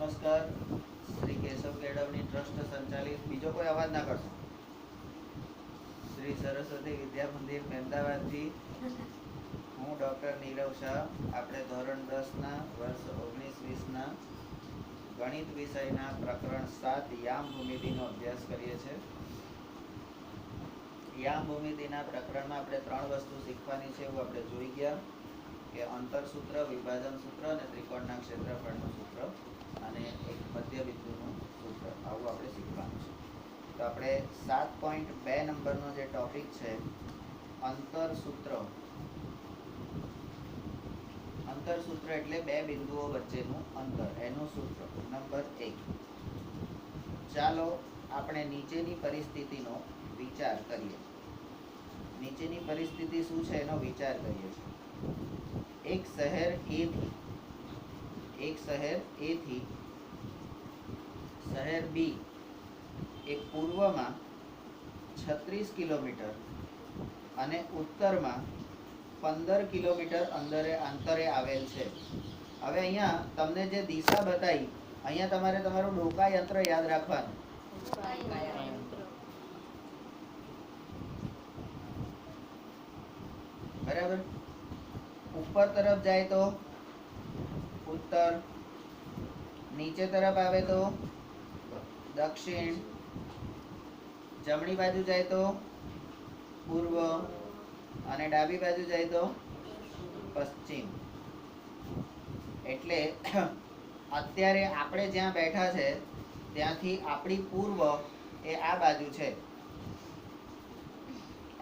નમસ્કાર. શ્રી કેશવ કેળવણી ટ્રસ્ટ સંચાલિત બીજો કોઈ અવાજ ના કરશો. શ્રી સરસ્વતી વિદ્યા મંદિર મહેમદાવાદથી હું ડૉક્ટર નીરવ શાહ. આપણે ધોરણ 10ના વર્ષ 19-20ના ગણિત વિષયના પ્રકરણ 7 યામ ભૂમિતિનો અભ્યાસ કરીએ છીએ. યામ ભૂમિતિના પ્રકરણમાં આપણે 3 વસ્તુ શીખવાની છે એવું આપણે જોઈ ગયા કે અંતર સૂત્ર, વિભાજન સૂત્ર અને ત્રિકોણના ક્ષેત્રફળનું સૂત્ર અને એક મધ્ય બિંદુનું સૂત્ર, આવું આપણે શીખવાનું છે. તો આપણે 7.2 નંબરનો જે ટોપિક છે અંતર સૂત્ર. અંતર સૂત્ર એટલે બે બિંદુઓ વચ્ચેનું અંતર, એનું સૂત્ર નંબર 1. ચાલો આપણે નીચેની પરિસ્થિતિનો વિચાર કરીએ. નીચેની પરિસ્થિતિ શું છે એનો વિચાર કરીએ છીએ. એક શહેર A થી શહેર B એ પૂર્વમાં 36 કિલોમીટર અને ઉત્તરમાં 15 કિલોમીટર અંતરે આવેલ છે. હવે અહીંયા તમને જે દિશા બતાવી, અહીંયા તમારે તમારું ડોકા યંત્ર યાદ રાખવાનું. બરાબર. ઉપર તરફ જાય તો ઉત્તર, નીચે તરફ આવે તો દક્ષિણ, જમણી બાજુ જાય તો પૂર્વ અને ડાબી બાજુ જાય તો પશ્ચિમ. એટલે અત્યારે આપણે જ્યાં બેઠા છે ત્યાંથી આપણી પૂર્વ એ આ બાજુ છે.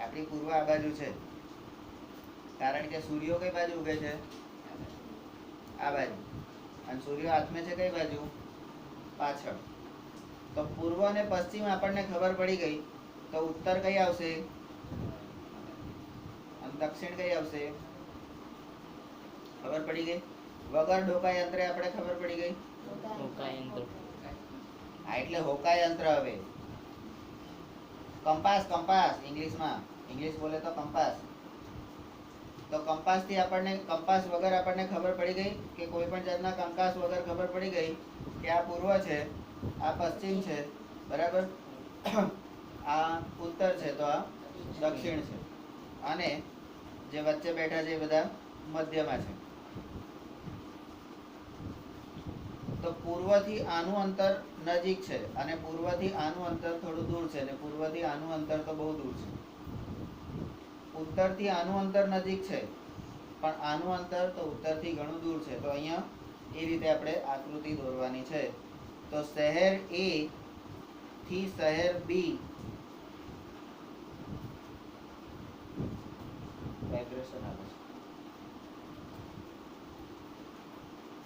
આપણી પૂર્વ આ બાજુ છે કારણ કે સૂર્ય કઈ બાજુ ઉગે છે? આ બાજુ. અને સૂર્ય હાથમાં છે કઈ બાજુ? પાછળ. તો પૂર્વ અને પશ્ચિમ આપણને ખબર પડી ગઈ. તો ઉત્તર કઈ આવશે અને દક્ષિણ કઈ આવશે? ખબર પડી ગઈ. વગર ડોકા યંત્રે આપણે ખબર પડી ગઈ. એટલે હોકા યંત્ર. હવે કંપાસ ઇંગ્લિશમાં, ઇંગ્લિશ બોલે તો કંપાસ. તો કંપાસ થી આપણને, કંપાસ વગર આપણને ખબર પડી ગઈ કે કોઈ પણ જાતના કંપાસ વગર ખબર પડી ગઈ કે આ પૂર્વ છે, આ પશ્ચિમ છે, બરાબર, આ ઉત્તર છે તો આ દક્ષિણ છે, અને જે વચ્ચે બેઠા છે એ બધા મધ્યમાં છે. તો પૂર્વથી આનું અંતર નજીક છે અને પૂર્વથી આનું અંતર થોડું દૂર છે અને પૂર્વથી આનું અંતર તો બહુ દૂર છે. ઉત્તરથી આનું અંતર નજીક છે પણ આનું અંતર તો ઉત્તરથી ઘણું દૂર છે. તો અહીંયા એ રીતે આપણે આકૃતિ દોરવાની છે. તો શહેર A થી શહેર B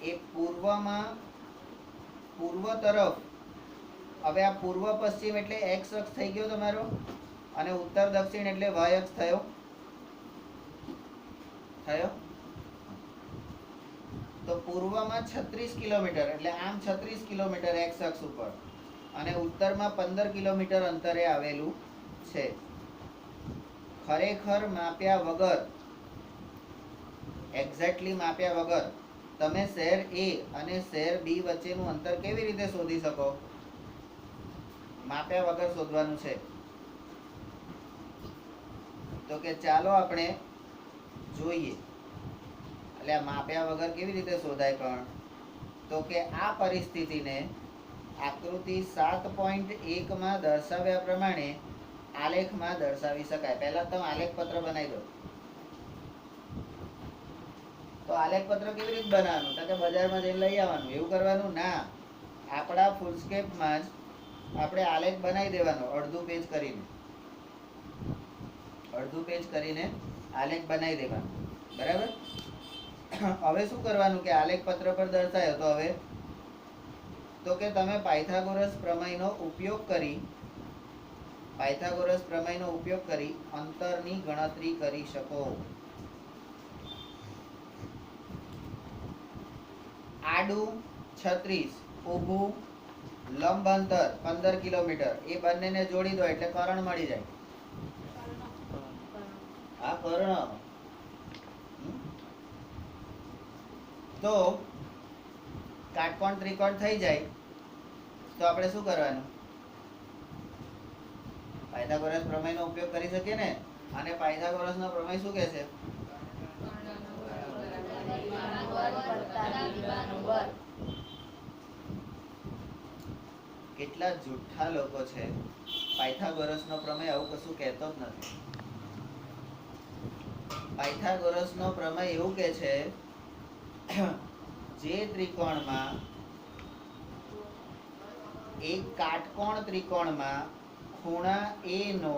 એ પૂર્વમાં, પૂર્વ તરફ. હવે આ પૂર્વ પશ્ચિમ એટલે x અક્ષ થઈ ગયો તમારો અને ઉત્તર દક્ષિણ એટલે y અક્ષ થયો. તો પૂર્વમાં 36 કિલોમીટર એટલે આમ 36 કિલોમીટર x અક્ષ ઉપર અને ઉત્તરમાં 15 કિલોમીટર અંતરે આવેલું છે. ખરેખર માપ્યા વગર, એક્ઝેક્ટલી માપ્યા વગર તમે શહેર A અને શહેર B વચ્ચેનું અંતર કેવી રીતે શોધી શકો? માપ્યા વગર શોધવાનું છે. તો કે ચાલો આપણે જોઈએ. એટલે આ માપ્યા વગર કેવી રીતે શોધાય? પણ તો કે આ પરિસ્થિતિને આકૃતિ 7.1 માં દર્શાવ્યા પ્રમાણે આલેખમાં દર્શાવી શકાય. પહેલા તમે આલેખ પત્ર બનાવી દો. તો આલેખ પત્ર કેવી રીતે બનાવવાનું? તો કે બજારમાં જઈને લઈ આવવાનું, એવું કરવાનું ના. આપણા ફૂલસ્કેપમાં જ આપણે આલેખ બનાવી દેવાનો. અડધું પેજ કરીને આલેખ બનાવી દેવાનો, બરાબર. હવે શું કરવાનું કે આલેખ પત્ર પર દર્શાયો તો હવે તો કે તમે પાયથાગોરસ પ્રમેયનો ઉપયોગ કરી અંતરની ગણતરી કરી શકો. આડું 36, ઊભું લંબ અંતર 15 કિલોમીટર, એ બંનેને જોડી દો એટલે કર્ણ મળી જાય. આ કર્ણ. તો કાટકોણ ત્રિકોણ થઈ જાય તો આપણે શું કરવાનું? પાયથાગોરસ પ્રમેયનો ઉપયોગ કરી શકીએ ને. અને પાયથાગોરસનો પ્રમેય શું કહે છે? કેટલા જુઠ્ઠા લોકો છે, પાયથાગોરસનો પ્રમેય આવું કશું કહેતો જ નથી. પાયથાગોરસનો પ્રમેય એવું કહે છે, જે ત્રિકોણમાં એક કાટકોણ ત્રિકોણમાં ખૂણા એ નો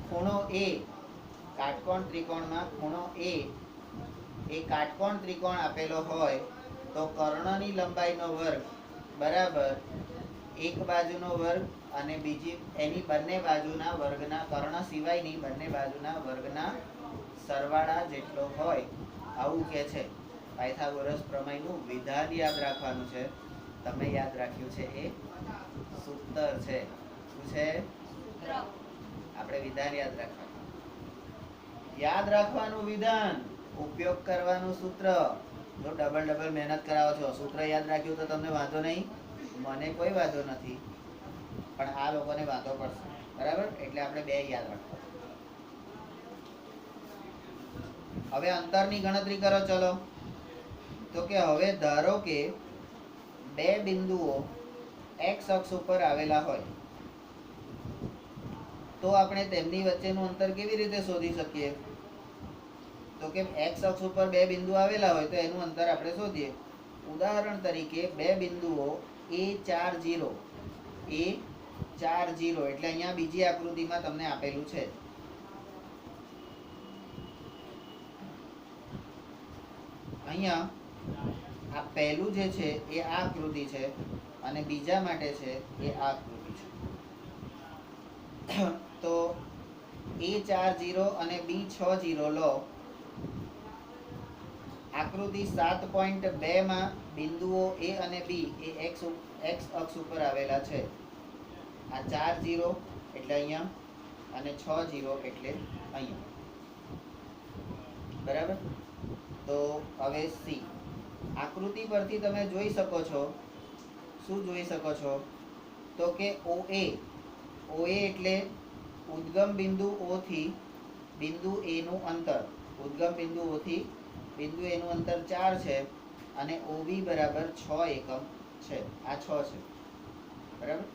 ખૂણો એ, કાટકોણ ત્રિકોણમાં ખૂણો એ કાટકોણ ત્રિકોણ આપેલો હોય તો કર્ણની લંબાઈનો વર્ગ બરાબર એક બાજુનો વર્ગ અને બીજી એની બંને બાજુના વર્ગના, કર્ણ સિવાયની બંને બાજુના વર્ગના સરવાળા જેટલો હોય, આવું કે છે. પાયથાગોરસ પ્રમેયનું વિધાન યાદ રાખવાનું છે. તમે યાદ રાખ્યું છે એ સૂત્ર છે. શું છે? આપણે વિધાન યાદ રાખવાનું. યાદ રાખવાનું વિધાન, ઉપયોગ કરવાનું સૂત્ર. જો ડબલ મહેનત કરાવો છો, સૂત્ર યાદ રાખ્યું તો તમને વાંધો નહીં, મને કોઈ વાંધો નથી, પણ આ લોકોને વાંધો પડશે. બરાબર? એટલે આપણે બે યાદ રાખવાનું. હવે અંતરની ગણતરી કરો. ચલો, તો કે હવે ધારો કે બે બિંદુઓ x અક્ષ ઉપર આવેલા હોય, તો આપણે તેમની વચ્ચેનું અંતર કેવી રીતે શોધી શકીએ? તો કે x અક્ષ ઉપર બે બિંદુ આવેલા હોય તો એનું અંતર આપણે શોધીએ. ઉદાહરણ તરીકે બે બિંદુઓ A40, એટલે અહીંયા બીજી આકૃતિમાં તમને આપેલું છે. અહીંયા આ પહેલું જે છે એ આ આકૃતિ છે અને બીજા માટે છે એ આ આકૃતિ છે. તો A40 અને B60 લો. આકૃતિ 7.2 માં બિંદુઓ A અને B એ x અક્ષ ઉપર આવેલા છે. આ 40 એટલે અહીંયા અને 60 એટલે અહીંયા. બરાબર? તો હવે C આકૃતિ પરથી તમે જોઈ શકો છો. શું જોઈ શકો છો? તો કે OA એટલે ઉદ્ગમ બિંદુ O થી બિંદુ A નું અંતર. ઉદ્ગમ બિંદુ O થી બિંદુ A નું અંતર 4 છે અને OB બરાબર 6 એકમ છે. આ 6 છે. બરાબર?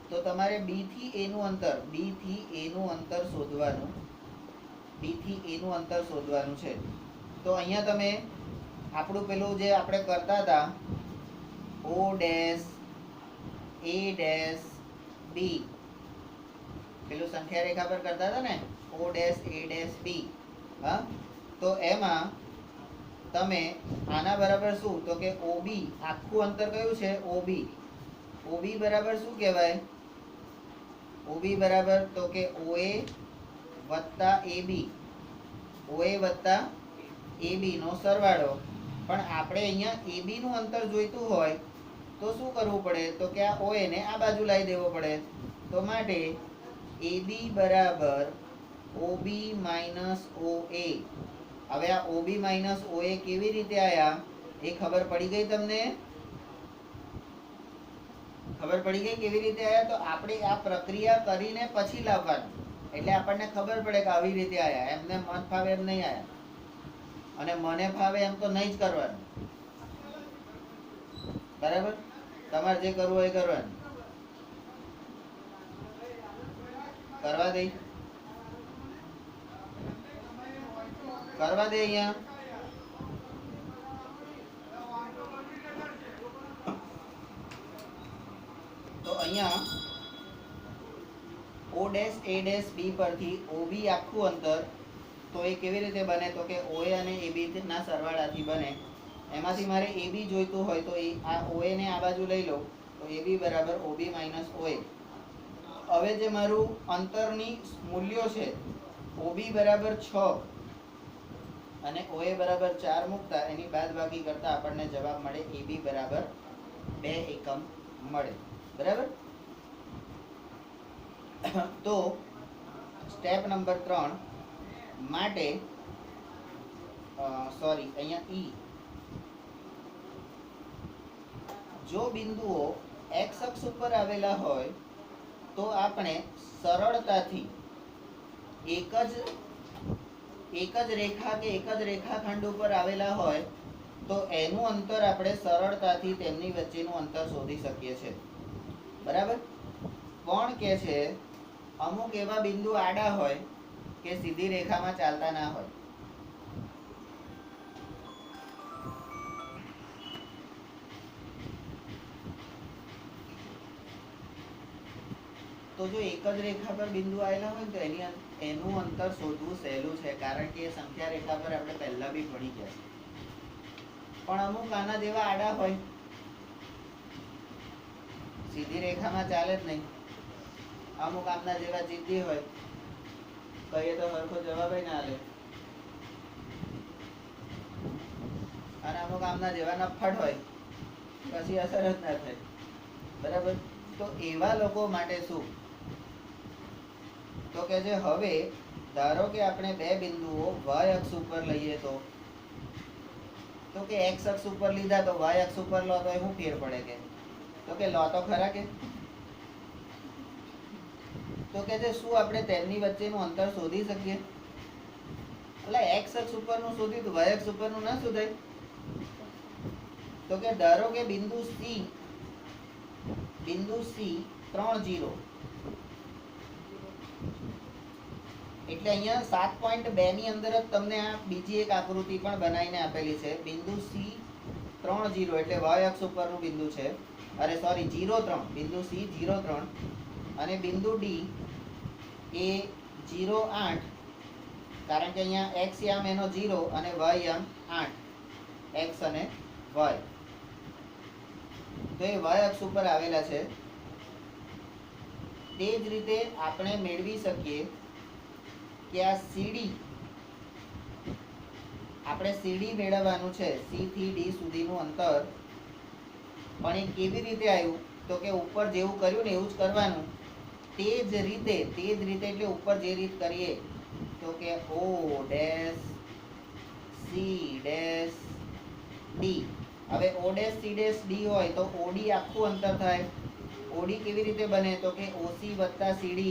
તો તમારે B થી A નું અંતર શોધવાનું. B થી A નું અંતર શોધવાનું છે. તો અહીંયા તમે આપણું પેલું જે આપણે કરતા હતા O dash A dash B, પેલું સંખ્યા રેખા પર કરતા હતા ને, O dash A dash B. હા, તો એમાં તમે આના બરાબર શું? તો કે OB આખું અંતર કયું છે? OB બરાબર શું કહેવાય? OB બરાબર તો કે OA વત્તા AB, OA વત્તા AB નો સરવાળો. પણ આપણે અહીંયા AB નું અંતર જોઈતું હોય તો શું કરવું પડે? તો કે આ OA ને આ બાજુ લાવી દેવો પડે. તો માટે AB બરાબર OB માઇનસ OA. હવે આ OB માઇનસ OA કેવી રીતે આયા એ ખબર પડી ગઈ તમને? ખબર પડી ગઈ કેવી રીતે આયા? તો આપણે આ પ્રક્રિયા કરીને પછી લાવવાનું, એટલે આપણને ખબર પડે કે આવી રીતે આયા. એમને મન ફાવે એમ નહીં આયા, અને મને ફાવે એમ તો નહીં જ કરવાનું. બરાબર? તમારે જે કરવું હોય એ કરવાનું. કરવા દે અહીંયા. તો અહીંયા O dash A dash B પરથી OB આખું અંતર તો એ કેવી રીતે બને? તો કે OA અને AB ના સરવાળાથી બને. એમાંથી મારે AB જોઈતું હોય તો આ OA ને આ બાજુ લઈ લો તો AB બરાબર OB માઇનસ OA. હવે જે મારું અંતરની મૂલ્યો છે, OB બરાબર 6 અને OA બરાબર 4 મૂકતા એની બાદબાકી કરતા આપણને જવાબ મળે AB બરાબર 2 એકમ મળે. બરાબર? તો સ્ટેપ નંબર 3 માટે અહીંયા જો બિંદુઓ x અક્ષ ઉપર આવેલા હોય તો આપણે સરળતાથી એક જ રેખા કે એક જ રેખાખંડ ઉપર આવેલા હોય તો એનું અંતર આપણે સરળતાથી તેમની વચ્ચેનું અંતર શોધી શકીએ છીએ. બરાબર. પણ કે છે અમુક એવા બિંદુ આડા હોય કે સીધી રેખામાં ચાલતા ના હોય. તો જો એક જ રેખા પર બિંદુ આવેલા હોય તો એનું અંતર શોધવું સહેલું છે, કારણ કે એ સંખ્યા રેખા પર આપણે પહેલા બી ભણી ગયા છે. પણ અમુક આના જેવા આડા હોય, સીધી રેખામાં ચાલે જ નહીં. અમુક આમના જેવા જિદ્દી હોય, કહીએ તો સરખો જવાબ ના આલે, અને અમુક આમના જેવા નફ્ફટ હોય, પછી અસર જ ના થાય. બરાબર. તો એવા લોકો માટે શું? તો કે જે હવે ધારો કે આપણે બે બિંદુઓ y અક્ષ ઉપર લઈએ તો કે x અક્ષ ઉપર લીધા તો y અક્ષ ઉપર લો તો શું ફેર પડે? તો કે લો તો ખરા કે. તો કે છે શું આપણે તેમની વચ્ચેનું અંતર શોધી શકીએ? એટલે x અક્ષ ઉપરનું શોધ્યું તો y અક્ષ ઉપરનું ના શોધાય? તો કે ધારો કે બિંદુ C 3 0, એટલે અહીંયા 7.2 ની અંદર જ તમને આ બીજી એક આકૃતિ પણ બનાવીને આપેલી છે. બિંદુ C 3 0 એટલે y અક્ષ ઉપરનું બિંદુ છે. અરે સોરી 0 3, બિંદુ C 0 3 અને બિંદુ D એ 0 8, કારણ કે અહીંયા x યામ એનો 0 અને y યામ 8, x અને y. તો એ y અક્ષ ઉપર આવેલા છે. તે જ રીતે આપણે મેળવી શકીએ કે આ CD, આપણે CD મેળવવાનું છે, C થી D સુધીનું અંતર. પણ એ કેવી રીતે આવ્યું? તો કે ઉપર જેવું કર્યું ને એવું જ કરવાનું. તે જ રીતે એટલે ઉપર જે રીત કરીએ તો કે O dash C dash D. હવે O dash C dash D હોય તો OD આખું અંતર થાય. OD કેવી રીતે બને? તો કે OC વત્તા CD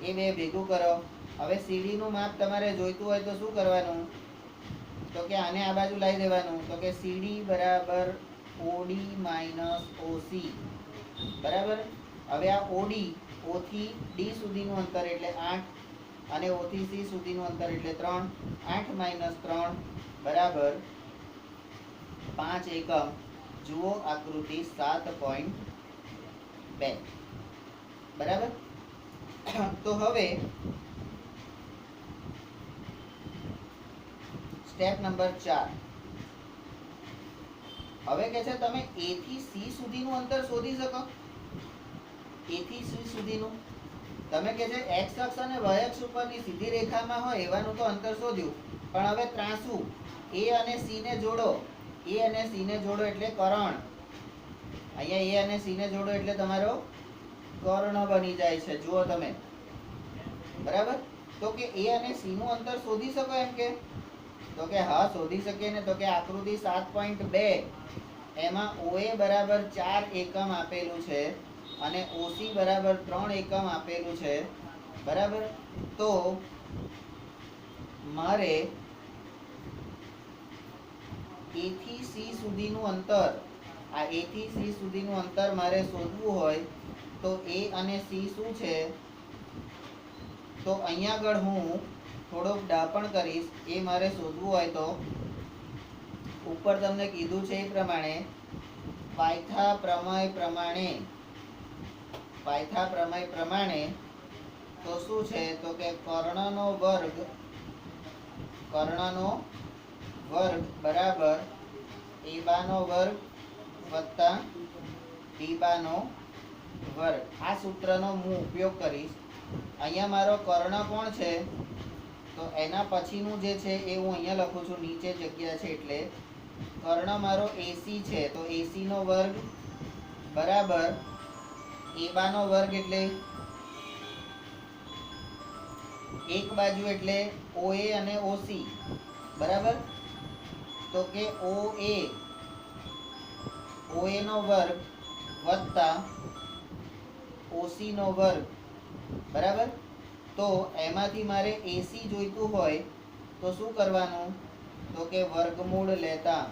એ બે ભેગું કરો. હવે CD નું માપ તમારે જોઈતું હોય તો શું કરવાનું? તો કે આને આ બાજુ લાવી દેવાનું. તો કે CD બરાબર OD માઇનસ OC. બરાબર. હવે આ OD, O થી D સુધીનું અંતર એટલે 8 અને O થી C સુધીનું અંતર એટલે 3. 8 માઇનસ 3 બરાબર 5 એકમ. જુઓ આકૃતિ 7.2. બરાબર. તો હવે સ્ટેપ નંબર 4. હવે કે છે તમે A થી C સુધીનું અંતર શોધી શકો. A થી C સુધીનું તમે કે છે x અક્ષ અને y અક્ષ ઉપરની સીધી રેખામાં હોય એવાનું તો અંતર શોધ્યું, પણ હવે ત્રાંસુ A અને C ને જોડો. A અને C ને જોડો એટલે કરણ. અહીંયા A અને C ને જોડો એટલે તમારો કર્ણ બની જાય છે. જુઓ તમે. બરાબર. તો કે A અને C નું અંતર શોધી શકો એમ કે? તો કે હા શોધી શકીએ ને. તો કે આકૃતિ 7.2 એમાં OA બરાબર 4 એકમ આપેલું છે અને OC બરાબર 3 એકમ આપેલું છે. બરાબર. તો મારે A થી C સુધીનું અંતર, આ A થી C સુધીનું અંતર મારે શોધવું હોય તો A અને C શું છે? તો અહીંયા આગળ હું થોડોક ડાપણ કરીશ. એ મારે શોધવું હોય તો ઉપર તમને કીધું છે એ પ્રમાણે પાયથા પ્રમેય પ્રમાણે તો શું છે? તો કે કર્ણનો વર્ગ બરાબર a બાનો વર્ગ વત્તા b બાનો વર્ગ. આ સૂત્રનો હું ઉપયોગ કરીશ. અહીંયા મારો કર્ણ કોણ છે? તો એના પછીનું જે છે એ હું અહીંયા લખું છું, નીચે જગ્યા છે એટલે. કર્ણ મારો AC છે તો AC નો વર્ગ બરાબર a બાનો વર્ગ એટલે એક બાજુ એટલે OA અને OC. બરાબર. તો કે OA નો વર્ગ વત્તા OC નો વર્ગ, બરાબર. તો એમાંથી મારે AC જોઈતું હોય તો શું કરવાનું, તો કે વર્ગમૂળ લેતા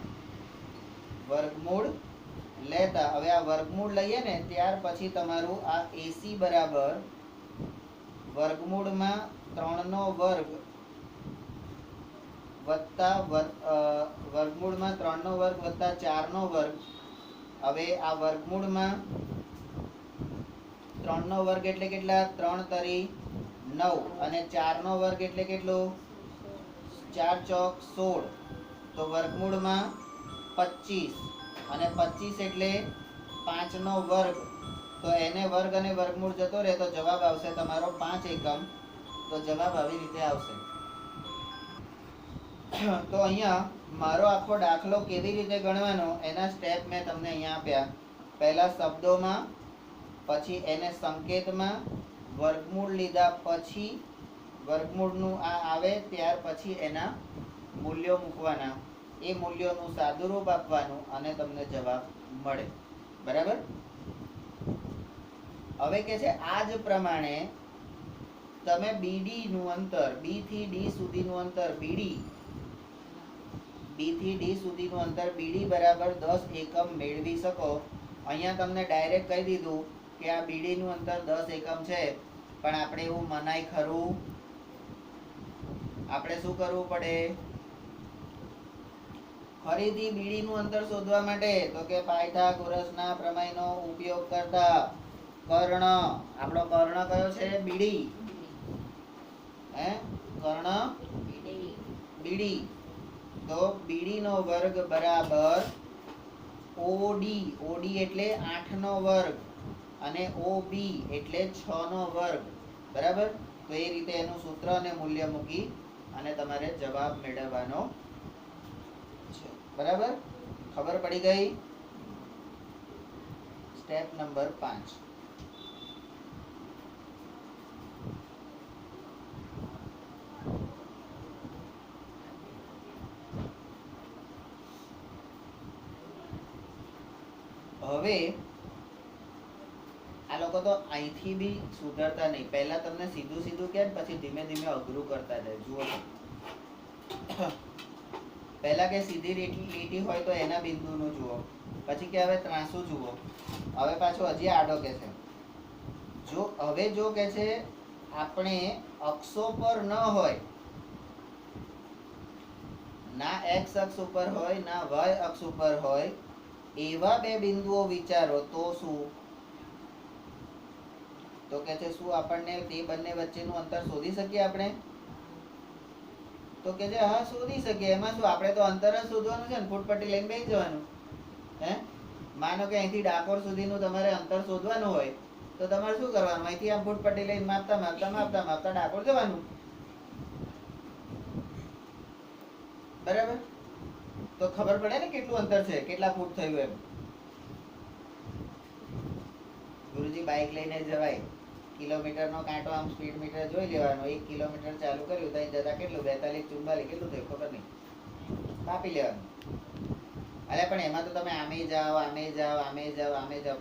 હવે આ વર્ગમૂળ લઈએ ને ત્યાર પછી તમારું આ AC બરાબર વર્ગમૂળમાં 3 નો વર્ગ વત્તા વર્ગમૂળમાં 3 નો વર્ગ વત્તા 4 નો વર્ગ. હવે આ વર્ગમૂળમાં 3 નો વર્ગ એટલે કેટલા, 3 તરી 9 અને 4 નો વર્ગ એટલે કેટલું, 4 ચોક 16. તો વર્ગમૂળમાં 25 અને 25 એટલે 5 નો વર્ગ. તો એને વર્ગ અને વર્ગમૂળ જતો રહે તો જવાબ આવશે તમારો 5 એકમ. તો જવાબ આવી રીતે આવશે. તો અહીંયા મારો આખો દાખલો કેવી રીતે ગણવાનો એના સ્ટેપ મેં તમને અહીંયા આપ્યા. પહેલા શબ્દોમાં, પછી એને સંકેતમાં, વર્ગમૂળ લીધા પછી વર્ગમૂળનું આ આવે ત્યાર પછી એના મૂલ્યો મૂકવાના, એ મૂલ્યોનું સાદુરૂપ આપવાનું અને તમને જવાબ મળે. બરાબર. હવે કે છે આ જ પ્રમાણે તમે BD નું અંતર, B થી D સુધીનું અંતર BD થી D સુધીનું અંતર BD બરાબર 10 એકમ મેળવી શકો. અહીંયા તમને ડાયરેક્ટ કહી દીધું કે આ BD નું અંતર 10 એકમ છે, પણ આપણે એવું મનાય ખરું? આપણે શું કરવું પડે ફરીથી BD નું અંતર શોધવા માટે? તો કે પાયથાગોરસના પ્રમેયનો ઉપયોગ કરતા કર્ણ, આપણો કર્ણ કયો છે, BD. કર્ણ BD. તો BD નો વર્ગ બરાબર OD. OD એટલે 8 નો વર્ગ અને OB એટલે 6 નો વર્ગ. બરાબર. તો એ રીતે એનું સૂત્ર અને મૂલ્ય મૂકી અને તમારે જવાબ મેળવવાનો છે. બરાબર. ખબર પડી ગઈ? Step number 5. હવે આ લોકો તો અહીંથી બી સુધરતા નહીં. પહેલા તમને સીધું સીધું કે પછી ધીમે ધીમે અઘરું કરતા જાય. જુઓ, પહેલા કે સીધી લીટી હોય તો એના બિંદુનું જુઓ, પછી કે હવે ત્રાંસુ જુઓ, હવે પાછો હજી આડો કે છે. જો કે છે આપણે અક્ષો પર ન હોય, ના x અક્ષ ઉપર હોય ના y અક્ષ ઉપર હોય, એવા બે બિંદુઓ વિચારો તો શું? તો કે છે શું આપણને તે બંને વચ્ચેનું અંતર શોધી શકીએ આપણે? તો કે છે હા, શોધી શકીએ. એમાં શું, આપણે તો અંતર જ શોધવાનું છે ને, ફૂટપટ્ટી લઈને બેસી જવાનું. માનો કે અહીંથી ડાકોર સુધીનું તમારે અંતર શોધવાનું હોય તો તમારે શું કરવાનું, અહીંથી આમ ફૂટપટ્ટી લઈને માપતા ડાકોર જવાનું. બરાબર. તો ખબર પડે ને કેટલું અંતર છે, કેટલા ફૂટ થયું એમ. ગુરુજી બાઇક લઈને જવાય, કિલોમીટરનો કાંટો આમ સ્પીડ મીટર જોઈ લેવાનો, 1 કિલોમીટર ચાલુ કર્યું ત્યાં જતા કેટલું, 42 44 કેટલું થયું ખબર નહીં, માપી લેવાનું. અરે પણ એમાં તો તમે આમે જાઓ,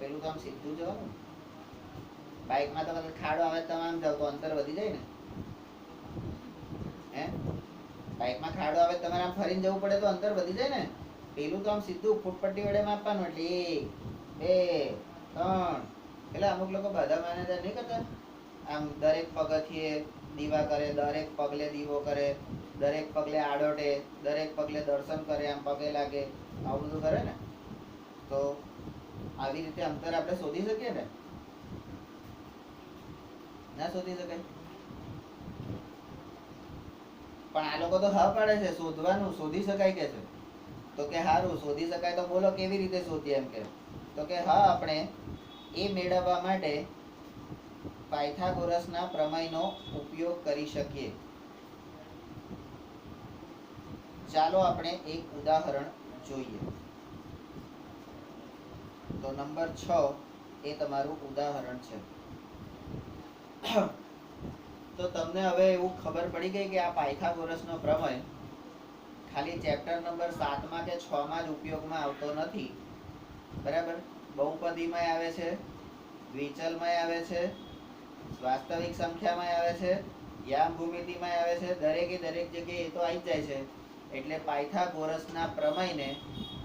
પેલું તો આમ સીધું જવાનું. બાઇકમાં તો ખાડો આવે તમે આમ જાવ તો અંતર વધી જાય ને. બાઇકમાં ખાડો આવે તમારે આમ ફરીને જવું પડે તો અંતર વધી જાય ને. પેલું તો આમ સીધું ફૂટપટ્ટી વડે માપવાનું. એટલે 1 2 3. એટલે અમુક લોકો બધા માને નહીં કરતા, આમ દરેક પગથિયે દીવા કરે, દરેક પગલે દીવો કરે, દરેક પગલે આડોટે, દરેક પગલે દર્શન કરે, આમ પગે લાગે, આવું બધું કરે ને. તો આવી રીતે અંતર આપણે શોધી શકીએ ને? ના શોધી શકાય. પણ આ લોકો તો હા પાડે છે શોધવાનું, શોધી શકાય કે છે. તો કે સારું, શોધી શકાય તો બોલો કેવી રીતે શોધીએ એમ કે. તો કે હા, આપણે એ મેળવવા માટે પાયથાગોરસના પ્રમેયનો ઉપયોગ કરી શકીએ. ચાલો આપણે એક ઉદાહરણ જોઈએ. તો નંબર 6 એ તમારું ઉદાહરણ છે. તો તમને હવે એવું ખબર પડી ગઈ કે આ પાયથાગોરસનો પ્રમેય ખાલી ચેપ્ટર નંબર 7માં કે 6માં જ ઉપયોગમાં આવતો નથી, બરાબર. બહુપદીમાં આવે છે, દ્વિચલમાં આવે છે, વાસ્તવિક સંખ્યામાં આવે છે, યામ ભૂમિતિમાં આવે છે. દરેકે દરેક જગ્યાએ એ તો આવી જ જાય છે. એટલે પાયથાગોરસના પ્રમેયને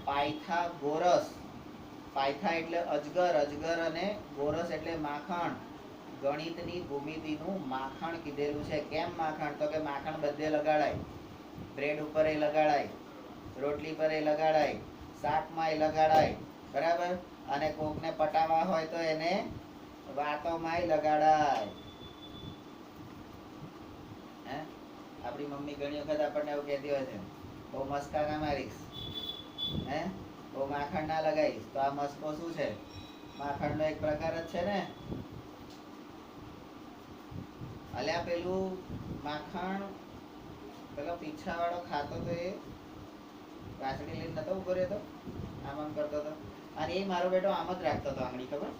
પાયથાગોરસ, પાયથા એટલે અજગર, અજગર અને ગોરસ એટલે માખણ, ગણિતની ભૂમિતિનું માખણ કીધેલું છે. કેમ માખણ? તો કે માખણ બધે લગાડાય, બ્રેડ ઉપર એ લગાડાય, રોટલી પર એ લગાડાય, શાકમાં એ લગાડાય, બરાબર. અને કોકને પટાવા હોય તો એને વાતોમાંય લગાડાય. હે, આપણી મમ્મી ઘણી વખત આપણને એવું કહેતી હોય છે, બહુ મસ્કા ના મારીશ, હે, બહુ માખણ ના લગાવીશ. તો આ મસ્કો શું છે? માખણનો એક પ્રકાર જ છે ને. અલ્યા પેલું માખણ પેલો પીછા વાળો ખાતો તો એ વાસળી લઈને નતો ઉભો રહેતો, આમ આમ કરતો હતો. અને એ મારો બેટો આમ જ રાખતો હતો આંગળી, ખબર?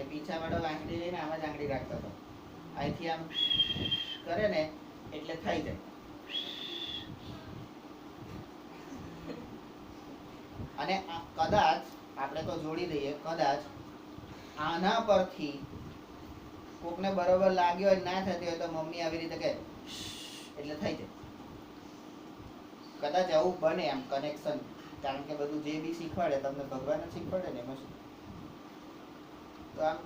એ પીછા વાળો આંગળી લઈને આમ જ આંગળી રાખતો હતો. અહીંથી આમ કરે ને એટલે થઈ જાય. અને કદાચ આપણે તો જોડી દઈએ, કદાચ આના પરથી કોકને બરોબર લાગ્યો હોય, ના થતી હોય તો મમ્મી આવી રીતે કહે એટલે થઈ જાય. કદાચ આવું બને એમ કનેક્શન. કારણ કે બધું જે બી શીખવાડે તમને ભગવાન જ શીખવાડે ને, એમાં શું. તો આમ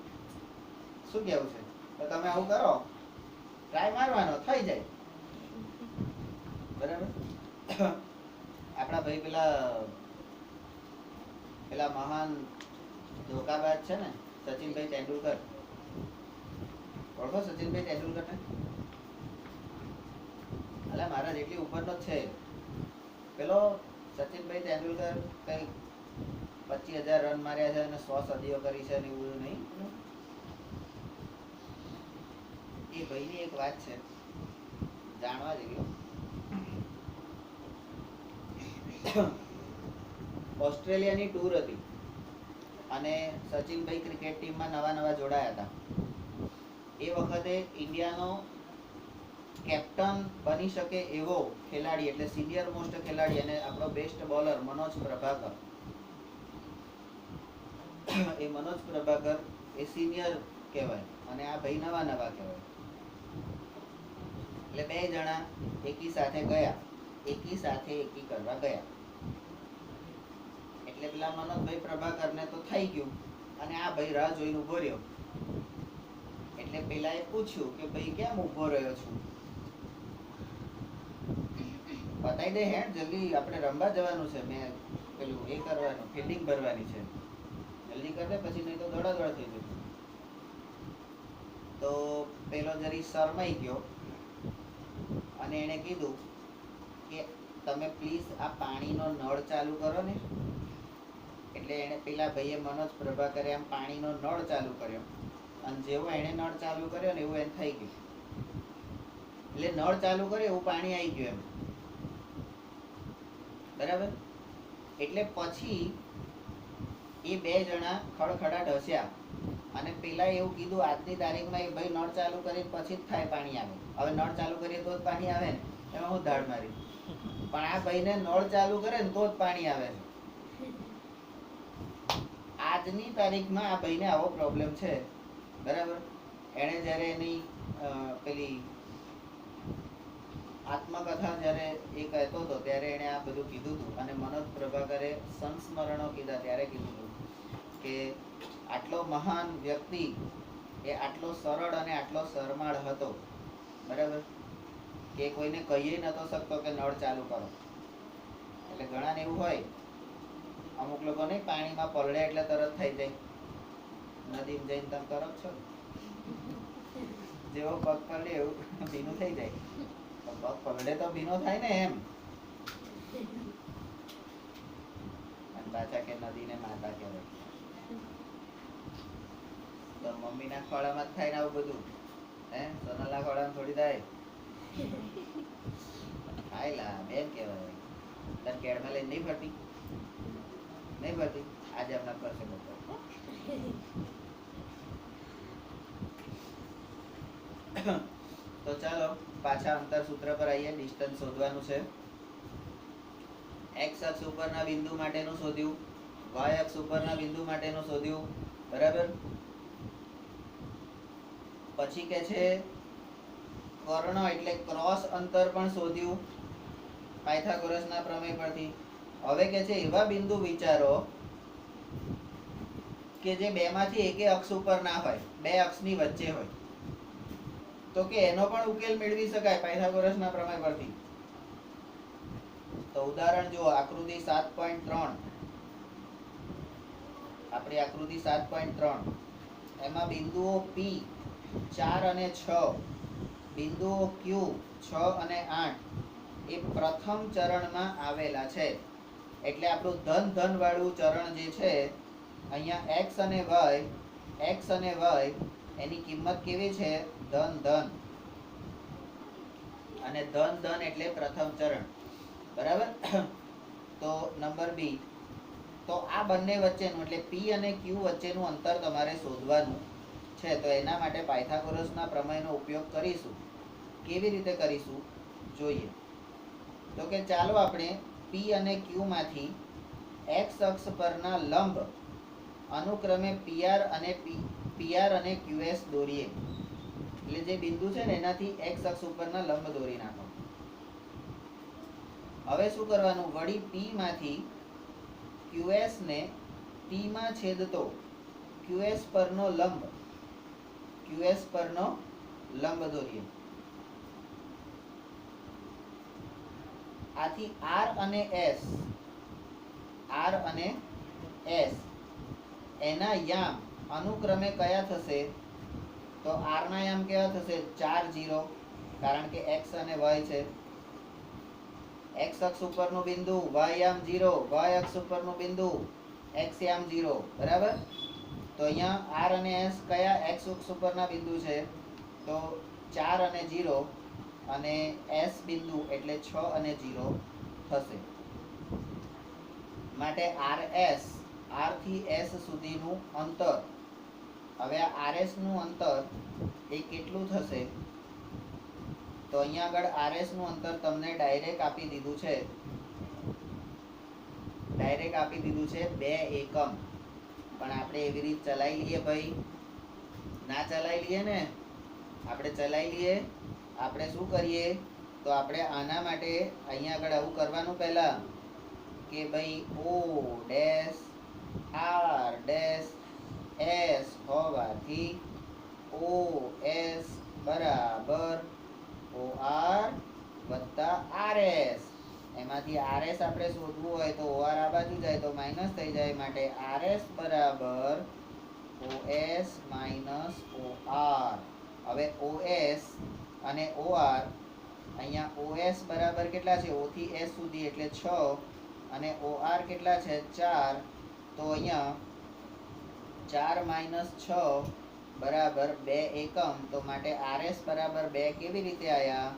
શું કેવું છે? તો તમે આવું કરો, ટ્રાય મારવાનો, થઈ જાય. બરાબર. આપણા ભાઈ પેલા મહાન ધોકાબાજ છે ને, સચિનભાઈ તેંડુલકર. ઓળખો સચિનભાઈ તેંડુલકરને? અલા મારા જેટલી ઉપરનો જ છે. પેલો સચિનભાઈ તેંડુલકર કઈ 25,000 રન માર્યા છે અને 100 સદીઓ કરી છે ને એવું નહીં. એ ભાઈની એક વાત છે જાણવા જેવી. ઓસ્ટ્રેલિયાની ટૂર હતી અને સચિનભાઈ ક્રિકેટ ટીમમાં નવા જોડાયા હતા. એ વખતે ઇન્ડિયાનો કેપ્ટન બની શકે એવો ખેલાડી, એટલે સિનિયર મોસ્ટ ખેલાડી અને આપણો બેસ્ટ બોલર મનોજ પ્રભાકર. એ મનોજ પ્રભાકર એ સિનિયર કહેવાય અને આ ભાઈ નવા કહેવાય. એટલે બે જણા એકી સાથે ગયા, એકી સાથે એકી કરવા ગયા. એટલે પેલા મનોજભાઈ પ્રભાકરને તો થઈ ગયું અને આ ભાઈ રાહ જોઈને ઉભો રહ્યો. એટલે પેલાએ પૂછ્યું કે ભાઈ કેમ ઉભો રહ્યો છું? બતાવી દે હેડ જલ્દી, આપણે રમવા જવાનું છે, મેં પેલું એ કરવાનું, ફિલ્ડિંગ ભરવાની છે, જલ્દી કર દે પછી નહીં તો દોડા થઈ જશે. તો પેલો જરી શરમાઈ ગયો અને એને કીધું કે તમે પ્લીઝ આ પાણીનો નળ ચાલુ કરો ને. એટલે એને પેલા ભાઈએ મનોજ પ્રભાકરે આમ પાણીનો નળ ચાલુ કર્યો અને જેવો એને નળ ચાલુ કર્યો ને એવું એને થઈ ગયું. એટલે નળ ચાલુ કર્યો એવું પાણી આવી ગયું એમ, બરાબર. એટલે પછી એ બે જણા ખડખડાટ હસ્યા અને પેલા એવું કીધું આજની તારીખમાં એ ભાઈ નળ ચાલુ કરીને પછી જ થાય પાણી આવે. હવે નળ ચાલુ કરીએ તો જ પાણી આવે ને, એમાં હું ધાડ મારી. પણ આ ભાઈને નળ ચાલુ કરે ને તો જ પાણી આવે છે. આજની તારીખમાં આ ભાઈને આવો પ્રોબ્લેમ છે, બરાબર. એણે જ્યારે એની પેલી આત્મકથા જ્યારે એ કહેતો હતો ત્યારે એણે આ બધું કીધું હતું અને મનોજ પ્રભાકરે સંસ્મરણો કીધા ત્યારે કીધું હતું કે આટલો મહાન વ્યક્તિ એ આટલો સરળ અને આટલો શરમાળ હતો, બરાબર, કે કોઈને કહી નતો શકતો કે નળ ચાલુ કરો. એટલે ઘણાને એવું હોય, અમુક લોકો નહીં પાણીમાં પલળે એટલે તરત થઈ જાય. નદીમાં જઈને તમે કરો છો, જેવો પગ પલળે એવું ભીનું થઈ જાય. પગ પલળે તો ભીનો થાય ને એમ. અને પાછા કે નદીને માતા કહેવાય. તો મમ્મીના ખોળામાં જ થાય ને આવું બધું, હે? સોનલના ખોળામાં થોડી થાય. હાયલા બેન કહેવાય. તાર કેળમાં લઈને નહીં ફરતી, નહીં ફરતી. આજે હમણાં કરશે લોકો. તો ચાલો પાછા અંતર સૂત્ર પર આવીએ. ડિસ્ટન્સ શોધવાનું છે. એક્સ અક્ષ ઉપરના બિંદુ માટેનું શોધ્યું, y અક્ષ ઉપરના બિંદુ માટેનું શોધ્યું, બરાબર. પછી કે છે કર્ણ એટલે ક્રોસ અંતર પણ શોધ્યું પાયથાગોરસના પ્રમેય પરથી. હવે કે છે એવા બિંદુ વિચારો કે જે બેમાંથી એકે અક્ષ ઉપર ના હોય, બે અક્ષની વચ્ચે હોય. તો કે એનો પણ ઉકેલ મેળવી શકાય પાયથાગોરસના પ્રમેય પરથી. તો ઉદાહરણ જુઓ, આકૃતિ 7.3. આપણી આકૃતિ 7.3 એમાં બિંદુઓ P 4 અને 6, બિંદુઓ Q 6 અને 8 એ પ્રથમ ચરણમાં આવેલા છે. એટલે આપણું ધન ધન વાળું ચરણ જે છે અહીંયા x અને y એની કિંમત કેવી છે? ધન ધન. અને ધન ધન એટલે પ્રથમ ચરણ, બરાબર. તો નંબર બી, તો આ બંને વચ્ચેનું એટલે P અને Q વચ્ચેનું અંતર તમારે શોધવાનું છે. તો એના માટે પાયથાગોરસના પ્રમેયનો ઉપયોગ કરીશું. કેવી રીતે કરીશું જોઈએ. તો કે ચાલો આપણે P અને Q માંથી x અક્ષ પરના લંબ અનુક્રમે PR અને QS દોરીએ. એટલે જે બિંદુ છે ને એનાથી x અક્ષ ઉપરના લંબ દોરી નાખો. હવે શું કરવાનું? વળી P માંથી QS ને T માં છેદતો QS પરનો લંબ દોરીએ. આથી R અને S એના યામ અનુક્રમે કયા થશે? તો R ના યામ કેવા થશે? 4 0, કારણ કે x અને y છે. x અક્ષ ઉપરનું બિંદુ y યામ 0, y અક્ષ ઉપરનું બિંદુ x યામ 0, બરાબર. તો અહીંયા R અને S કયા x અક્ષ ઉપરના બિંદુ છે? તો 4 અને 0, અને S બિંદુ એટલે 6 અને 0 થશે. માટે RS, R થી S સુધીનું અંતર, હવે આ RS નું અંતર એ કેટલું થશે? તો અહીંયા આગળ RS નું અંતર તમને ડાયરેક્ટ આપી દીધું છે. 2 એકમ. પણ આપણે એવી રીત ચલાવી લઈએ ભાઈ? ના ચલાવી લઈએ ને. આપણે ચલાવી લઈએ. આપણે શું કરીએ? તો આપણે આના માટે અહીંયા આગળ આવું કરવાનું પહેલા કે ભાઈ O dash R dash S હોવાથી OS બરાબર OR વત્તા RS. એમાંથી RS આપણે શોધવું હોય તો OR આ બાજુ જાય તો માઇનસ થઈ જાય. માટે RS બરાબર OS માઇનસ OR. હવે OS અને OR, અહીંયા OS બરાબર કેટલા છે? O થી S સુધી એટલે 6, અને OR કેટલા છે? 4. તો અહીંયા 4 માઇનસ 6 બરાબર 2 એકમ. તો માટે RS બરાબર 2 કેવી રીતે આવ્યા?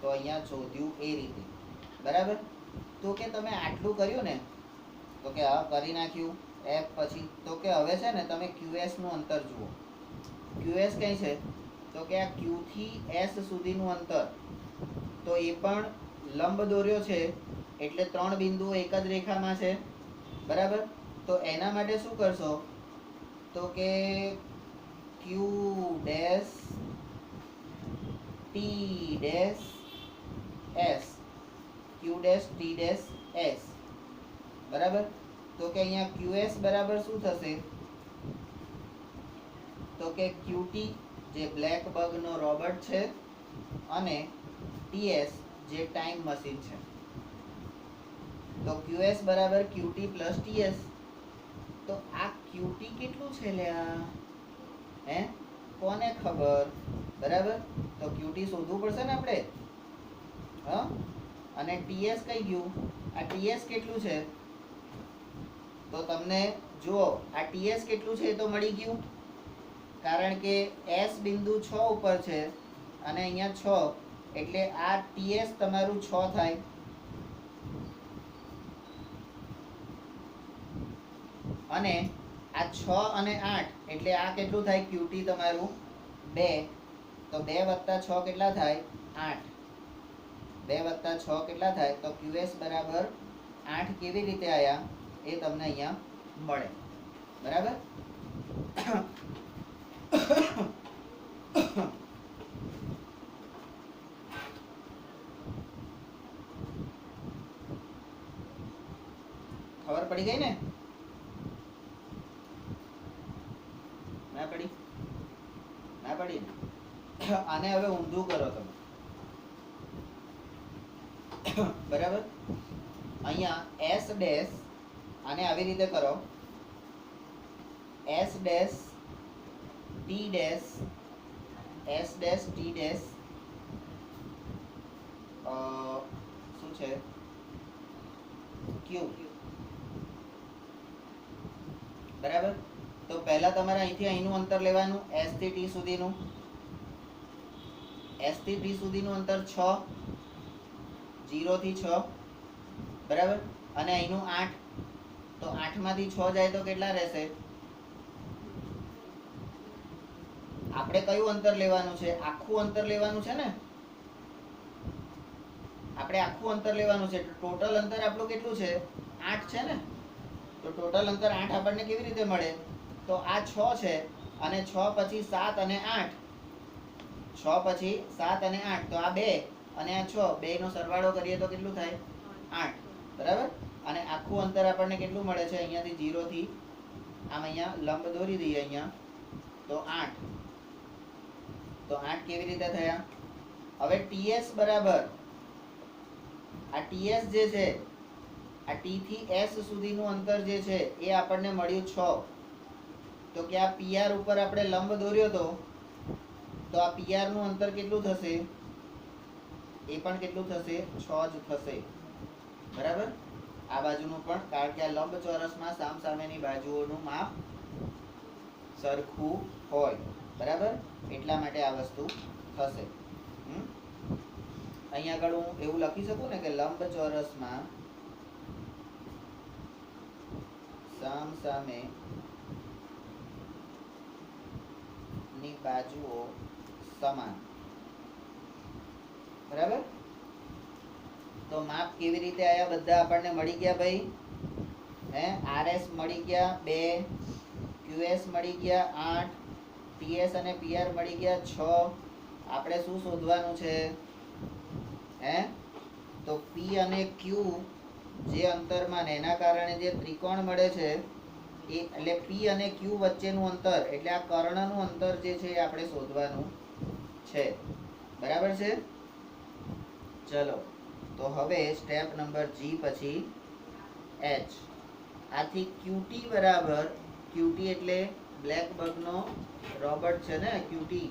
તો અહીંયા શોધ્યું એ રીતે, બરાબર. તો કે તમે આટલું કર્યું ને, તો કે હા કરી નાખ્યું F. પછી તો કે હવે છે ને તમે QS નું અંતર જુઓ. QS કઈ છે? તો કે આ Q થી S સુધીનું અંતર. તો એ પણ લંબ દોર્યો છે એટલે 3 બિંદુઓ એક જ રેખામાં છે, બરાબર. તો એના માટે શું કરશો? તો કે Q dash T dash S, Q dash T dash S, બરાબર. તો કે અહીંયા QS બરાબર શું થશે? તો કે QT જે બ્લેક બગ નો રોબોટ છે, અને TS જે ટાઈમ મશીન છે. તો QS બરાબર QT પ્લસ TS. તો આ QT કેટલું છે લ્યા? હે, કોને ખબર? બરાબર. તો QT શોધવું પડશે ને આપણે. હા, અને TS કઈ ગયું? આ TS કેટલું છે? તો તમને જુઓ આ TS કેટલું છે એ તો મળી ગયું, કારણ કે S બિંદુ 6 ઉપર છે અને અહીંયા 6, એટલે આ TS તમારું 6 થાય. અને આ 6 અને 8 એટલે આ કેટલું થાય? QT તમારું 2. તો 2 વત્તા 6 કેટલા થાય? 8. 2 વત્તા 6 કેટલા થાય? તો QS બરાબર 8 કેવી રીતે આવ્યા? એ તમને અહીંયા મળે. બરાબર. ખબર પડી ગઈ ને? ના પડી? ના પડી ને? આને હવે ઊંધું કરો તમે. બરાબર. અહીંયા એસ ડેશ આને આવી રીતે કરો, S dash T dash, S dash T dash શું છે ક્યુ. બરાબર. તો પહેલા તમારે અહીંથી અહીંનું અંતર લેવાનું, એસ થી ટી સુધીનું. એસ થી ટી સુધીનું અંતર 6, 0 થી 6. બરાબર. અને અહીંનું 8, તો 8 માંથી 6 જાય તો કેટલા રહેશે? આપણે કયું અંતર લેવાનું છે? આખું અંતર લેવાનું છે ને? આપણે આખું અંતર લેવાનું છે. ટોટલ અંતર આપણું કેટલું છે? 8 છે ને? તો ટોટલ અંતર 8 આપણને કેવી રીતે મળે? તો આ 6 છે અને 6 પછી 7 અને 8, 6 પછી 7 અને 8, તો આ 2 અને આ 6, બેયનો સરવાળો કરીએ તો કેટલું થાય? 8. બરાબર. અને આખું અંતર આપણને કેટલું મળે છે? અહીંયાથી 0 થી આમ અહીંયા લંબ દોરી દઈએ અહીંયા, તો 8. તો 8 કેવી રીતે થયા? હવે ટીએસ બરાબર આ ટીએસ જે છે, આ ટી થી એસ સુધીનું અંતર જે છે એ આપણને મળ્યું 6. તો કે આ પીઆર ઉપર આપણે લંબ દોર્યો તો આ પીઆર નું અંતર કેટલું થશે? એ પણ કેટલું થશે? 6 જ થશે. બરાબર. આ બાજુનું પણ, કારણ કે આ લંબચોરસમાં સામસામેની બાજુઓનું માપ સરખું હોય. બરાબર. એટલા માટે આ વસ્તુ થશે. અહીંયા આગળ હું એવું લખી શકું ને કે લંબચોરસમાં સામસામે ની બાજુઓ સમાન. બરાબર. તો માપ કેવી રીતે આયા? બધા આપણને મળી ગયા ભાઈ. આરએસ મળી ગયા 2, ક્યુએસ મળી ગયા 8, ટીએસ અને પીઆર મળી ગયા 6. આપણે શું શોધવાનું છે? તો પી અને ક્યુ જે અંતરમાં ને એના કારણે જે ત્રિકોણ મળે છે એ, એટલે પી અને ક્યુ વચ્ચેનું અંતર, એટલે આ કર્ણનું અંતર જે છે એ આપણે શોધવાનું છે. બરાબર છે. ચલો, તો હવે સ્ટેપ નંબર જી પછી એચ. આથી ક્યુટી બરાબર, ક્યુટી એટલે બ્લેક બગનો રોબર્ટ છે ને, ક્યુટી.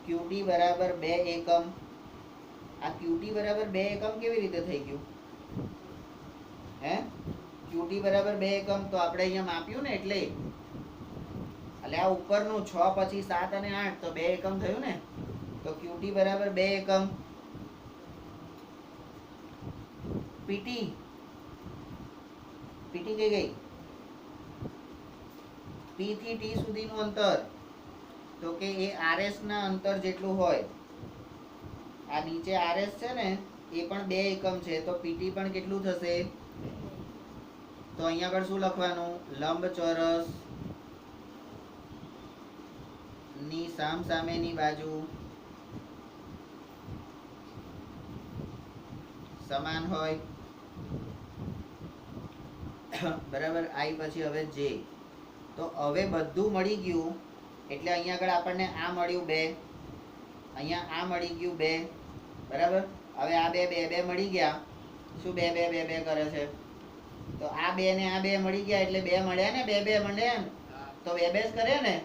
ક્યુટી બરાબર 2 એકમ. આ ક્યુટી બરાબર 2 એકમ કેવી રીતે થઈ ગયું? ક્યુટી બરાબર 2 એકમ તો આપણે અહીંયા માપ્યું ને, એટલે આ ઉપરનું 6 પછી 7 અને 8, તો 2 એકમ થયું ને. તો ક્યુટી બરાબર 2 એકમ. પીટી, પીટી કઈ ગઈ? પી થી ટી સુધીનું અંતર, તો કે એ આરએસ ના અંતર જેટલું હોય. આ નીચે આરએસ છે ને એ પણ 2 એકમ છે, તો પીટી પણ કેટલું થશે? તો અહીંયા આગળ શું લખવાનું? લંબચોરસ ની સામસામેની બાજુ સમાન હોય. બરાબર. આઈ પછી હવે જે. તો હવે બધું મળી ગયું, એટલે અહીંયા આગળ આપણને આ મળ્યું 2, અહીંયા આ મળી ગયું 2. બરાબર. હવે આ 2 મળી ગયા. શું 2 2 2 2 કરે છે? તો આ 2 ને આ 2 મળી ગયા, એટલે 2 મળ્યા ને, 2 2 મળ્યા ને, તો 2 2 જ કરે ને.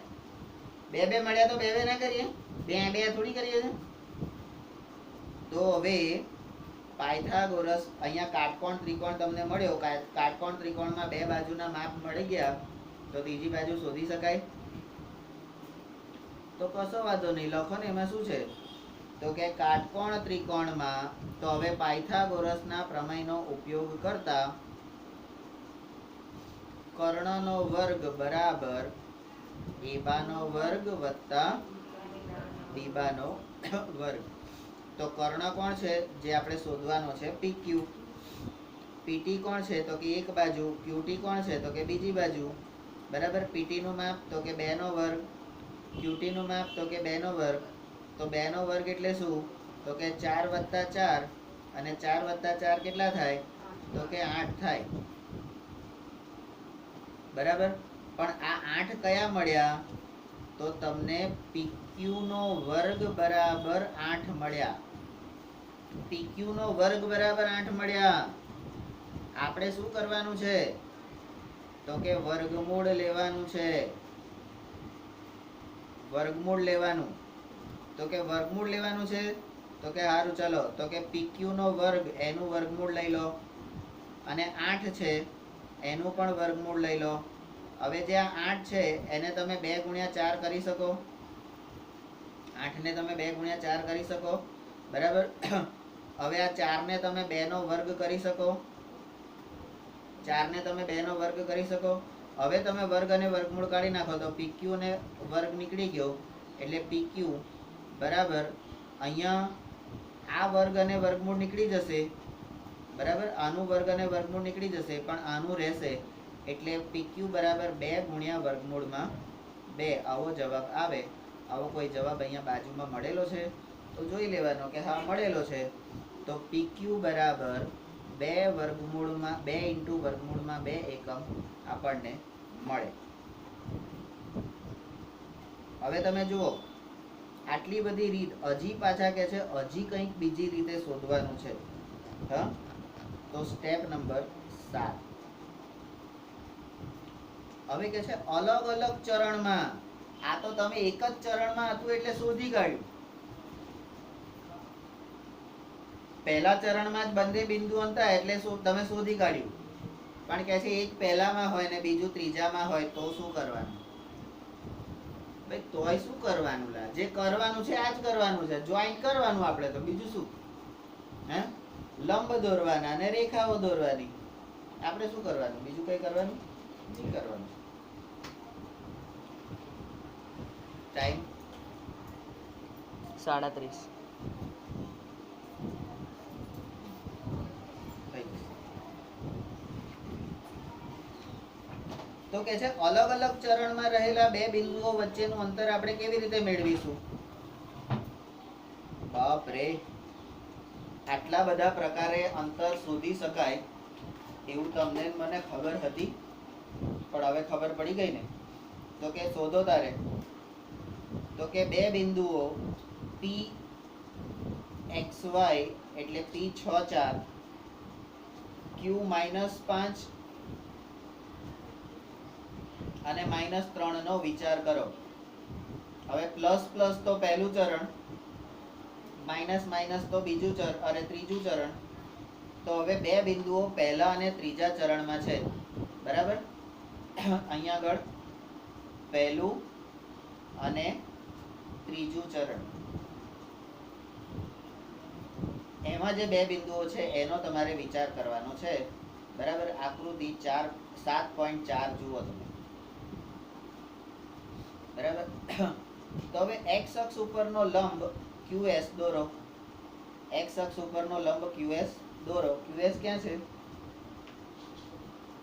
2 2 મળ્યા તો 2 2 ના કરીએ? 2 2 થોડી કરીએ છે. તો હવે પાયથાગોરસ, અહીંયા કાટકોણ ત્રિકોણ તમને મળ્યો. કાટકોણ ત્રિકોણમાં 2 બાજુના માપ મળી ગયા, તો ત્રીજી બાજુ શોધી શકાય? તો કશો વાંધો નહીં, લખો ને. એમાં શું છે? તો કે કાટકોણ ત્રિકોણમાં, તો હવે પાયથાગોરસના પ્રમેયનો ઉપયોગ કરતા કર્ણનો વર્ગ બરાબર એબાનો વર્ગ વત્તા બીબાનો વર્ગ. તો કર્ણ કોણ છે જે આપણે શોધવાનો છે? પીક્યુ. પીટી કોણ છે તો કે એક બાજુ, ક્યુટી કોણ છે તો કે બીજી બાજુ, બરાબર. પીટીનું માપ તો કે 2નો વર્ગ, ક્યુટીનું માપ તો કે 2નો વર્ગ. તો 2નો વર્ગ એટલે શું તો કે 4 + 4, અને 4 + 4 કેટલા થાય તો કે 8 થાય, બરાબર. પણ આ 8 કયા મળ્યા તો તમને PQ નો વર્ગ બરાબર 8 મળ્યા. PQ નો વર્ગ બરાબર 8 મળ્યા. આપણે શું કરવાનું છે તો કે વર્ગમૂળ લેવાનું છે, વર્ગમૂળ લેવાનું. તો કે વર્ગમૂળ લેવાનું છે તો કે સારું, ચલો તો કે PQ નો વર્ગ એનું વર્ગમૂળ લઈ લો, અને 8 છે એનું પણ વર્ગમૂળ લઈ લો. હવે જે આ 8 છે એને તમે 2 × 4 કરી શકો, 8 ને તમે 2 × 4 કરી શકો, બરાબર. હવે આ 4 ને તમે 2 નો વર્ગ કરી શકો, 4 ને તમે 2 નો વર્ગ કરી શકો. હવે તમે વર્ગ અને વર્ગમૂળ કાઢી નાખો તો PQ ને વર્ગ નીકળી ગયો, એટલે PQ બરાબર અહીંયા આ વર્ગ અને વર્ગમૂળ નીકળી જશે, બરાબર. આનું વર્ગ અને વર્ગમૂળ નીકળી જશે, પણ આનું રહેશે, એટલે PQ બરાબર 2 × વર્ગમૂળમાં 2. આવો જવાબ આવે. આવો કોઈ જવાબ અહીંયા બાજુમાં મળેલો છે તો જોઈ લેવાનો કે હા મળેલો છે. તો PQ બરાબર 2 વર્ગમૂળમાં 2 × વર્ગમૂળમાં 2 એકમ આપણને મળે. હવે તમે જુઓ આટલી બધી રીત, હજી પાછા કે છે હજી કંઈક બીજી રીતે શોધવાનું છે. હા, તો સ્ટેપ નંબર 7. હવે કે છે અલગ અલગ ચરણમાં. આ તો તમે એક જ ચરણમાં હતું એટલે શોધી કાઢ્યું. પહેલા ચરણમાં જ બંને બિંદુ હતા એટલે તમે શોધી કાઢ્યું. પણ કે છે એક પહેલામાં હોય ને બીજું ત્રીજામાં હોય તો શું કરવાનું? ભાઈ તોય શું કરવાનું? લા જે કરવાનું છે આ જ કરવાનું છે, જોઈન્ટ કરવાનું આપણે તો, બીજું શું? હે, લંબ દોરવાના ને રેખાઓ દોરવાની. આપણે શું કરવાનું? બીજું કઈ કરવાનું નહીં કરવાનું. ટાઈમ 37. તો કે છે અલગ અલગ ચરણમાં રહેલા બે બિંદુઓ વચ્ચેનું અંતર આપણે કેવી રીતે મેળવીશું? બાપ રે, આટલા બધા પ્રકારે અંતર શોધી શકાય એવું તમને મને ખબર હતી, પણ હવે ખબર પડી ગઈ ને. તો કે શોધો તારે. તો કે બે બિંદુઓ P XY એટલે P 6 4 Q -5 અને -3 નો વિચાર કરો. હવે પ્લસ પ્લસ તો પહેલું ચરણ, માઇનસ માઇનસ તો બીજું ચરણ, અરે ત્રીજું ચરણ. તો હવે બે બિંદુઓ પહેલા અને ત્રીજા ચરણમાં છે, બરાબર. અહીંયા આગળ પહેલું અને ત્રીજું ચરણ, એમાં જે બે બિંદુઓ છે એનો તમારે વિચાર કરવાનો છે, બરાબર. આકૃતિ 7.4 જુઓ તમે, બરાબર. તો હવે x અક્ષ ઉપરનો લંબ QS દોરો. x અક્ષ ઉપરનો લંબ QS દોરો. QS ક્યાં છે?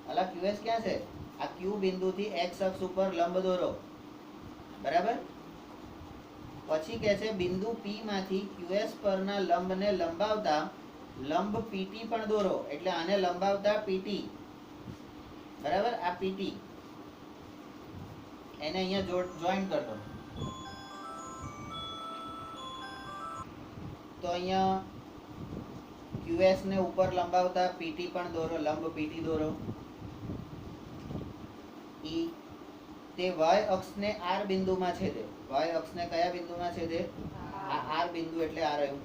અલા QS ક્યાં છે? આ Q બિંદુથી x અક્ષ ઉપર લંબ દોરો, બરાબર. પછી કહે છે બિંદુ P માંથી QS પરના લંબને લંબાવતા લંબ PT પણ દોરો. એટલે આને લંબાવતા PT, બરાબર. આ PT એને અહીંયા જોઈન્ટ કરી દો. તો અહીંયા QS ને ઉપર લંબાવતા PT પણ દોરો, લંબ PT દોરો. E તે y અક્ષને R બિંદુમાં છેદે. y અક્ષને કયા બિંદુમાં છેદે? આ R બિંદુ એટલે આ રહ્યું.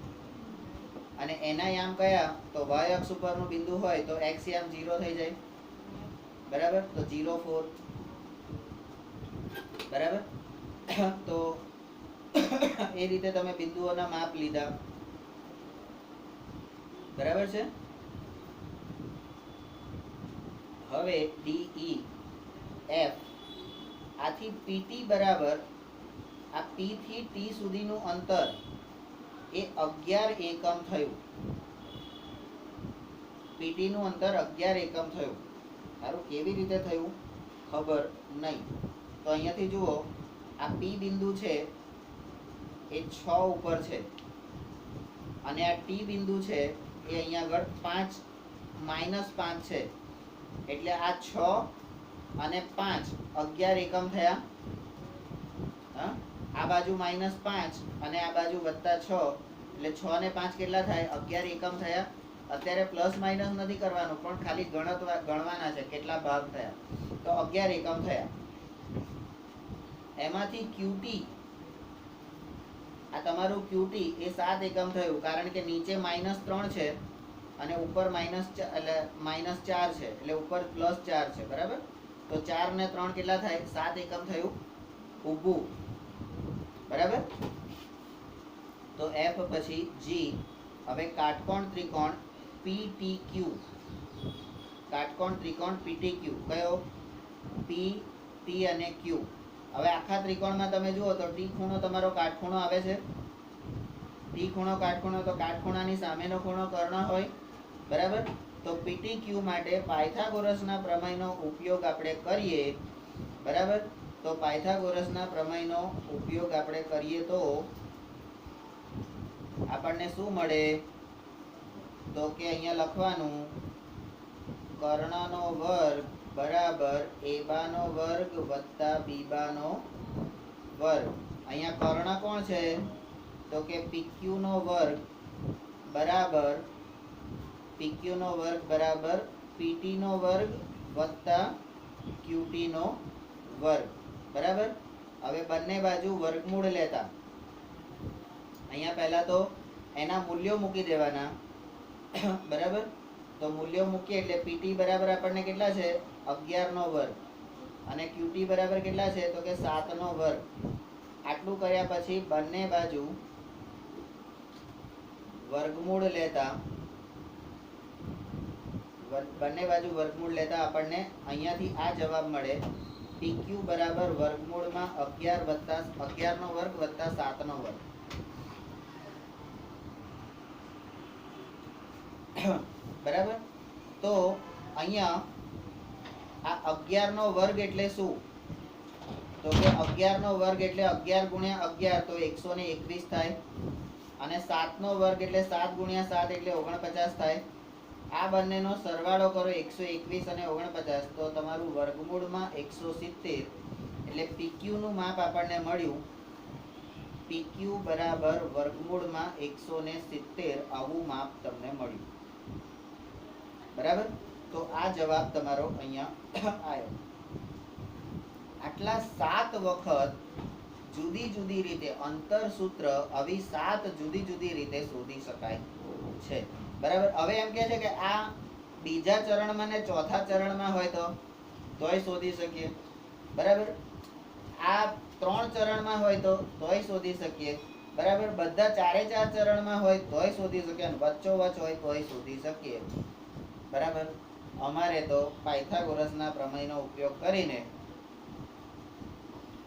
અને એના યામ કયા? તો y અક્ષ ઉપરનું બિંદુ હોય તો x યામ 0 થઈ જાય, બરાબર. તો 0 4, બરાબર. તો એ રીતે તમે બિંદુઓના માપ લીધા, બરાબર છે. હવે DE F આથી PT બરાબર આ P થી T સુધીનું અંતર એ 11 એકમ થયું. પીટી નું અંતર 11 એકમ થયું. સારું, કેવી રીતે થયું ખબર નહીં. તો અહીંયાથી જુઓ, આ પી બિંદુ છે એ 6 ઉપર છે અને આ ટી બિંદુ છે એ અહીંયા આગળ 5 -5 છે. એટલે આ 6 અને 5 11 એકમ થયા. હા, આ બાજુ -5 અને આ બાજુ +6, એટલે 6 ને 5 કેટલા થાય? 11 એકમ થયા. અત્યારે પ્લસ માઇનસ નથી કરવાનું, પણ ખાલી ગણવાના છે કેટલા ભાગ થયા. તો 11 એકમ થયા. એમાંથી QT, આ તમારું QT એ 7 એકમ થયું, કારણ કે નીચે -3 છે અને ઉપર -4 છે, એટલે ઉપર +4 છે. બરાબર? તો 4 ને 3 કેટલા થાય? 7 એકમ થયું ઊભું. બરાબર? તો F પછી G. હવે કાટકોણ ત્રિકોણ PTQ, કાટકોણ ત્રિકોણ PTQ કયો? P, T અને Q. હવે આખા ત્રિકોણમાં તમે જુઓ તો T ખૂણો તમારો કાટખૂણો આવે છે. T ખૂણો કાટખૂણો, તો કાટખૂણાની સામેનો ખૂણો કર્ણ હોય. બરાબર? તો PTQ માટે પાયથાગોરસના પ્રમેયનો ઉપયોગ આપણે કરીએ. બરાબર? તો પાયથાગોરસના પ્રમેયનો ઉપયોગ આપણે કરીએ તો આપણને શું મળે? તો કે અહીંયા લખવાનું કર્ણનો વર્ગ બરાબર એબાનો વર્ગ વત્તા બીબાનો વર્ગ. અહીંયા કર્ણ કોણ છે? તો કે PQ નો વર્ગ બરાબર PT નો વર્ગ વત્તા QT નો વર્ગ. બરાબર? હવે બંને બાજુ વર્ગમૂળ લેતા અહીંયા પહેલા તો એના મૂલ્યો મૂકી દેવાના. બરાબર? તો મૂલ્યો મૂકીએ એટલે PT બરાબર આપણને કેટલા છે? 11 નો વર્ગ અને QT બરાબર કેટલા છે? તો કે 7 નો વર્ગ. આટલું કર્યા પછી બંને બાજુ વર્ગમૂળ લેતા આપણને અહીંયાથી આ જવાબ મળે. PQ બરાબર વર્ગમૂળમાં 11 નો વર્ગ વત્તા 7 નો વર્ગ. બરાબર? તો અહીંયા આ 11 નો વર્ગ એટલે શું? તો કે 11 નો વર્ગ એટલે 11 ગુણ્યા 11 તો 121 થાય. અને 7 નો વર્ગ એટલે 7 ગુણ્યા 7 એટલે 49 થાય. આ બંનેનો સરવાળો કરો 121 અને 49, તો તમારું વર્ગમૂળમાં 170. એટલે PQ નું માપ આપણને મળ્યું. PQ બરાબર વર્ગમૂળમાં 170, આવું માપ તમને મળ્યું. બરાબર? તો આ જવાબ તમારો અહીંયા આવ્યો. આટલા 7 વખત જુદી જુદી રીતે અંતર સૂત્ર આવી 7 જુદી જુદી રીતે શોધી શકાય છે. બરાબર? હવે એમ કહે છે કે આ બીજા ચરણમાં ને ચોથા ચરણમાં હોય તોય શોધી શકીએ. બરાબર? આ 3 ચરણમાં હોય તોય શોધી શકીએ. બરાબર? બધા 4 ચરણમાં હોય તોય શોધી શકીએ અને વચ્ચોવચ હોય તોય શોધી શકીએ. બરાબર? અમારે તો પાયથાગોરસના પ્રમેયનો ઉપયોગ કરીને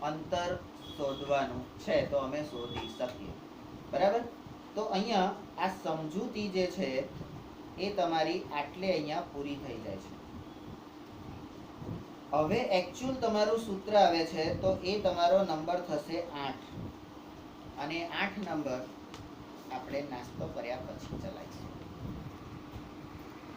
અંતર શોધવાનું છે, તો અમે શોધી શકીએ. બરાબર? તો અહીંયા આ સમજૂતી જે છે એ તમારી આટલે અહીંયા પૂરી થઈ જાય છે. હવે એકચ્યુઅલ તમારું સૂત્ર આવે છે, તો એ તમારો નંબર થશે 8 અને 8 નંબર આપણે નાસ્તો કર્યા પછી ચલાવીશું.